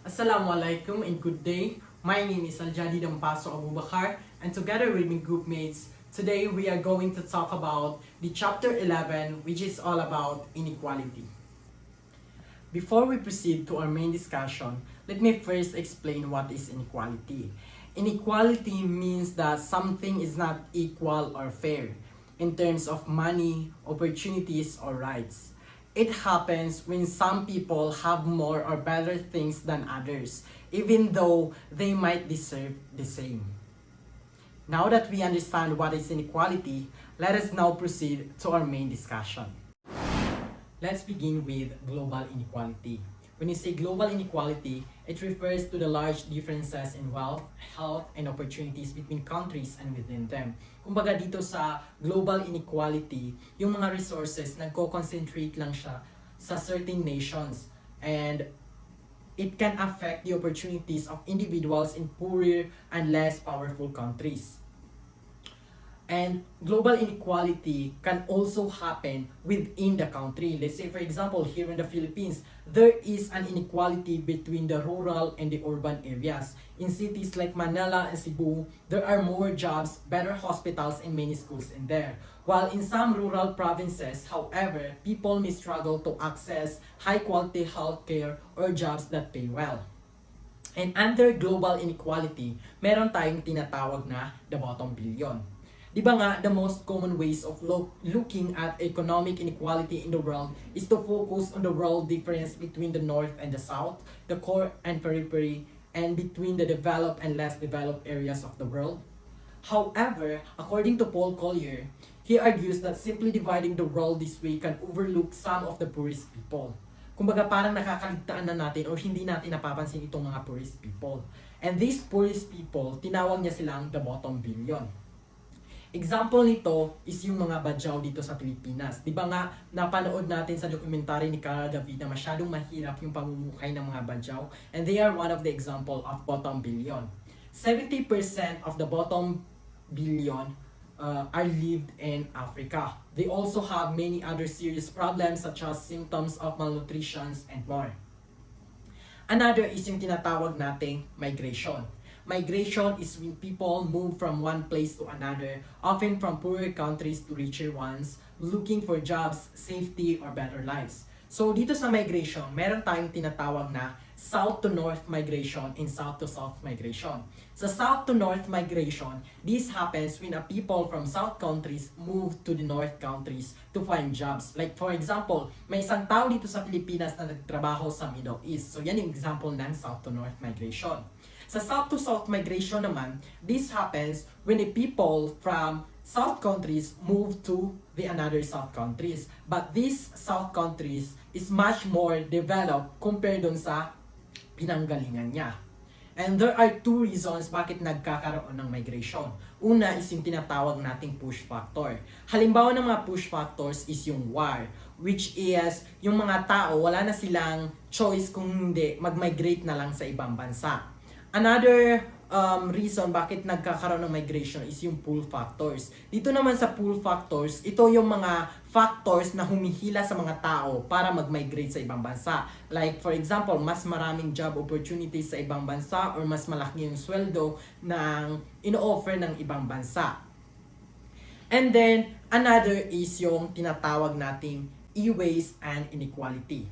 Assalamualaikum and good day. My name is Aljadi Dampaso Abubakar, and together with my group mates, today we are going to talk about the chapter 11, which is all about inequality. Before we proceed to our main discussion, let me first explain what is inequality. Inequality means that something is not equal or fair in terms of money, opportunities, or rights. It happens when some people have more or better things than others, even though they might deserve the same. Now that we understand what is inequality, let us now proceed to our main discussion. Let's begin with global inequality. When you say global inequality, it refers to the large differences in wealth, health, and opportunities between countries and within them. Kumbaga dito sa global inequality, yung mga resources nagko-concentrate lang siya sa certain nations, and it can affect the opportunities of individuals in poorer and less powerful countries. And global inequality can also happen within the country. Let's say, for example, here in the Philippines, there is an inequality between the rural and the urban areas. In cities like Manila and Cebu, there are more jobs, better hospitals, and many schools in there. While in some rural provinces, however, people may struggle to access high-quality healthcare or jobs that pay well. And under global inequality, meron tayong tinatawag na the bottom billion. Di ba nga, the most common ways of looking at economic inequality in the world is to focus on the world difference between the north and the south, the core and periphery, and between the developed and less developed areas of the world. However, according to Paul Collier, he argues that simply dividing the world this way can overlook some of the poorest people. Kumbaga parang nakakaligtaan na natin o hindi natin napapansin itong mga poorest people. And these poorest people, tinawag niya silang the bottom billion. Example nito is yung mga badyaw dito sa Pilipinas. Di ba nga, napanood natin sa dokumentary ni Cara David na masyadong mahirap yung pamumuhay ng mga badyaw, and they are one of the example of bottom billion. 70% of the bottom billion are lived in Africa. They also have many other serious problems such as symptoms of malnutrition and more. Another is yung tinatawag nating migration. Migration is when people move from one place to another, often from poorer countries to richer ones, looking for jobs, safety, or better lives. So dito sa migration, meron tayong tinatawag na south to north migration and south to south migration. Sa south to north migration, this happens when a people from south countries move to the north countries to find jobs. Like for example, may isang tao dito sa Pilipinas na nagtrabaho sa Middle East. So yan yung example ng south to north migration. Sa south to south migration naman, this happens when the people from south countries move to the another south countries. But these south countries is much more developed compared dun sa pinanggalingan niya. And there are two reasons bakit nagkakaroon ng migration. Una is yung tinatawag nating push factor. Halimbawa ng mga push factors is yung war, which is yung mga tao wala na silang choice kung hindi mag-migrate na lang sa ibang bansa. Another reason bakit nagkakaroon ng migration is yung pull factors. Dito naman sa pull factors, ito yung mga factors na humihila sa mga tao para mag-migrate sa ibang bansa. Like for example, mas maraming job opportunities sa ibang bansa or mas malaki yung sweldo ng ino-offer ng ibang bansa. And then, another is yung tinatawag nating e-waste and inequality.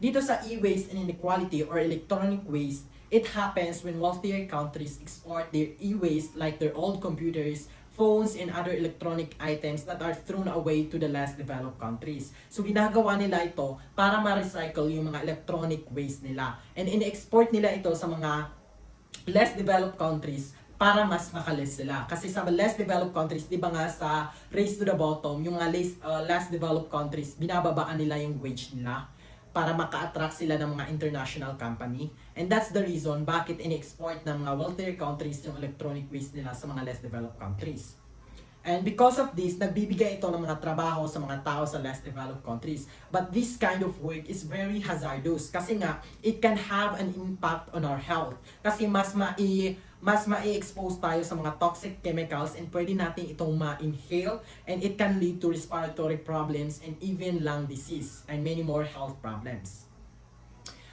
Dito sa e-waste and inequality or electronic waste, it happens when wealthier countries export their e-waste like their old computers, phones, and other electronic items that are thrown away to the less developed countries. So ginagawa nila ito para ma-recycle yung mga electronic waste nila. And in-export nila ito sa mga less developed countries para mas makalis sila. Kasi sa less developed countries, di ba nga sa race to the bottom, yung mga less developed countries, binababaan nila yung wage nila para maka-attract sila ng mga international company. And that's the reason bakit in-export ng mga wealthier countries yung electronic waste nila sa mga less developed countries. And because of this, nagbibigay ito ng mga trabaho sa mga tao sa less developed countries. But this kind of work is very hazardous kasi nga, it can have an impact on our health. Kasi mas ma-expose tayo sa mga toxic chemicals and pwede natin itong ma-inhale, and it can lead to respiratory problems and even lung disease and many more health problems.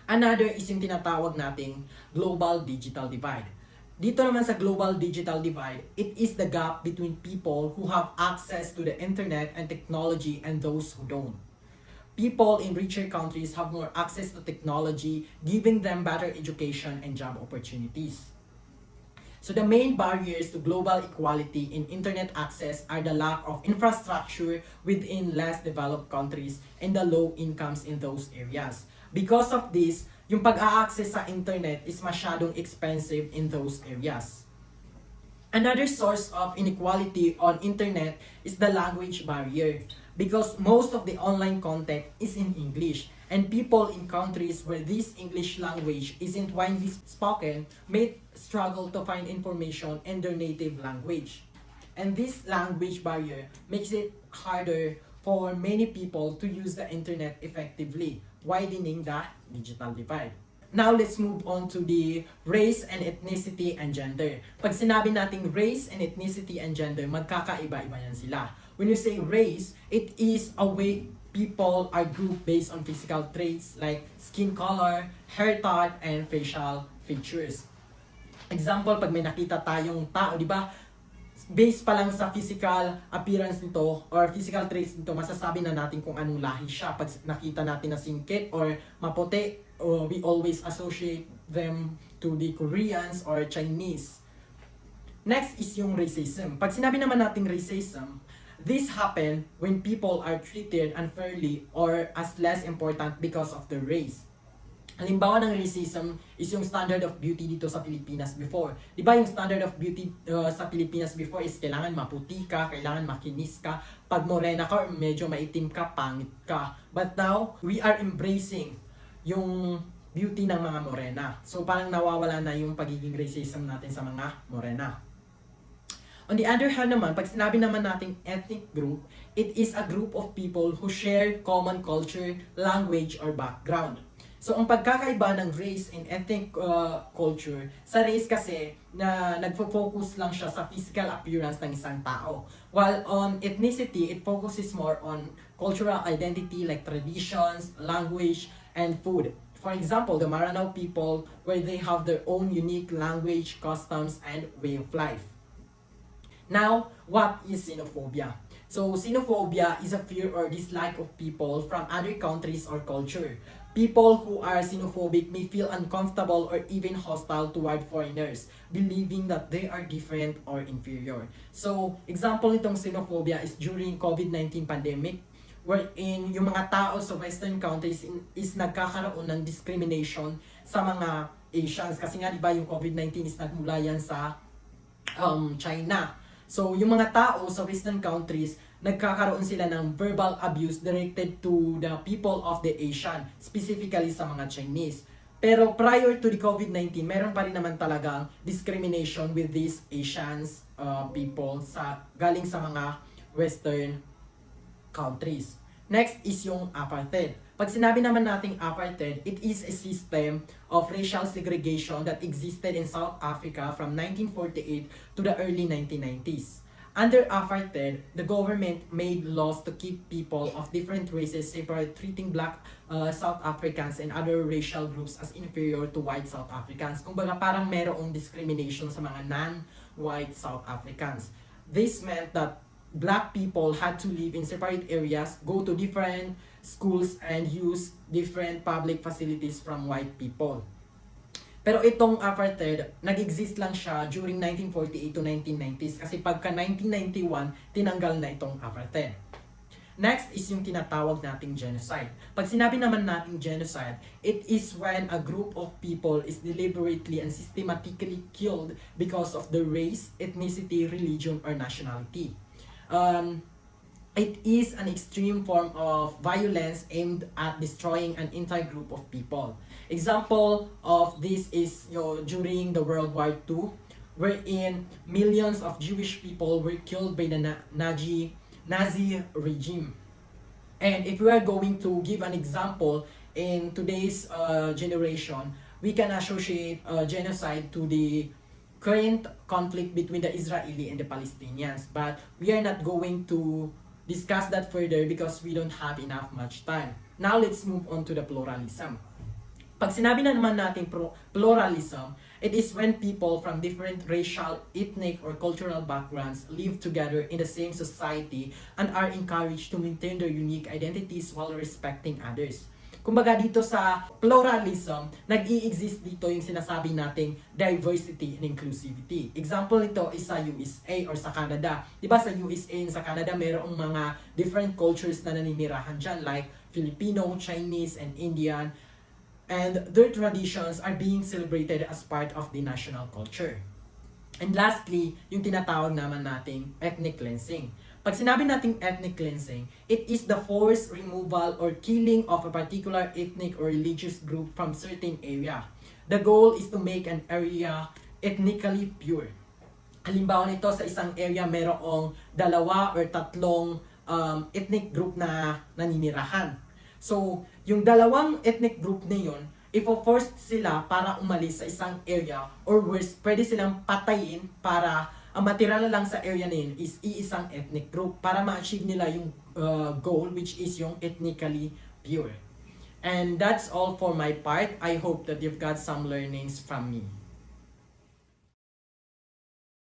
Another is yung tinatawag nating global digital divide. Dito naman sa global digital divide, it is the gap between people who have access to the internet and technology and those who don't. People in richer countries have more access to technology, giving them better education and job opportunities. So the main barriers to global equality in internet access are the lack of infrastructure within less developed countries and the low incomes in those areas. Because of this, yung pag-a-access sa internet is masyadong expensive in those areas. Another source of inequality on internet is the language barrier because most of the online content is in English and people in countries where this English language isn't widely spoken may struggle to find information in their native language. And this language barrier makes it harder for many people to use the internet effectively, widening the digital divide. Now, let's move on to the race and ethnicity and gender. Pag sinabi nating race and ethnicity and gender, magkakaiba-iba yan sila. When you say race, it is a way people are grouped based on physical traits like skin color, hair type, and facial features. Example, pag may nakita tayong tao, di ba? Based pa lang sa physical appearance nito or physical traits nito, masasabi na natin kung anong lahi siya. Pag nakita natin na singkit or maputi, we always associate them to the Koreans or Chinese. Next is yung racism. Pag sinabi naman natin racism, this happen when people are treated unfairly or as less important because of their race. Halimbawa ng racism is yung standard of beauty dito sa Pilipinas before. Di ba yung standard of beauty sa Pilipinas before is kailangan maputi ka, kailangan makinis ka, pag morena ka or medyo maitim ka, pangit ka. But now, we are embracing yung beauty ng mga morena. So parang nawawala na yung pagiging racism natin sa mga morena. On the other hand naman, pag sinabi naman nating ethnic group, it is a group of people who share common culture, language, or background. So ang pagkakaiba ng race and ethnic culture, sa race kasi na nagfo-focus lang siya sa physical appearance ng isang tao. While on ethnicity, it focuses more on cultural identity like traditions, language, and food. For example, the Maranao people where they have their own unique language, customs, and way of life. Now, what is xenophobia? So, xenophobia is a fear or dislike of people from other countries or culture. People who are xenophobic may feel uncomfortable or even hostile toward foreigners, believing that they are different or inferior. So, example nitong xenophobia is during COVID-19 pandemic, wherein yung mga tao sa Western countries is nagkakaroon ng discrimination sa mga Asians. Kasi nga, di ba, yung COVID-19 is nagmula yan sa China. So, yung mga tao sa Western countries, nagkakaroon sila ng verbal abuse directed to the people of the Asian, specifically sa mga Chinese. Pero prior to the COVID-19, meron pa rin naman talagang discrimination with these Asians people galing sa mga Western countries. Next is yung apartheid. Pag sinabi naman nating apartheid, it is a system of racial segregation that existed in South Africa from 1948 to the early 1990s. Under apartheid, the government made laws to keep people of different races separate, treating black South Africans and other racial groups as inferior to white South Africans. Kumbaga parang merong discrimination sa mga non-white South Africans. This meant that black people had to live in separate areas, go to different schools, and use different public facilities from white people. Pero itong apartheid, nag-exist lang siya during 1948 to 1990s kasi pagka 1991, tinanggal na itong apartheid. Next is yung tinatawag nating genocide. Pag sinabi naman nating genocide, it is when a group of people is deliberately and systematically killed because of their race, ethnicity, religion, or nationality. It is an extreme form of violence aimed at destroying an entire group of people. Example of this is during the World War II, wherein millions of Jewish people were killed by the Nazi regime. And if we are going to give an example in today's generation, we can associate genocide to the current conflict between the Israeli and the Palestinians. But we are not going to discuss that further because we don't have much time. Now let's move on to the pluralism. Pag sinabi na naman natin pluralism, it is when people from different racial, ethnic, or cultural backgrounds live together in the same society and are encouraged to maintain their unique identities while respecting others. Kumbaga dito sa pluralism, nag-i-exist dito yung sinasabi nating diversity and inclusivity. Example nito is sa USA or sa Canada. Diba sa USA and sa Canada, mayroong mga different cultures na naninirahan dyan like Filipino, Chinese, and Indian. And their traditions are being celebrated as part of the national culture. And lastly, yung tinatawag naman nating ethnic cleansing. Pag sinabi nating ethnic cleansing, it is the forced removal or killing of a particular ethnic or religious group from certain area. The goal is to make an area ethnically pure. Halimbawa nito, sa isang area merong 2 or 3 ethnic group na naninirahan. So, yung 2 ethnic group na yun, ifo-force sila para umalis sa isang area or worse, pwede silang patayin para ang matira na lang sa area na yun is iisang ethnic group para ma-achieve nila yung goal, which is yung ethnically pure. And that's all for my part. I hope that you've got some learnings from me.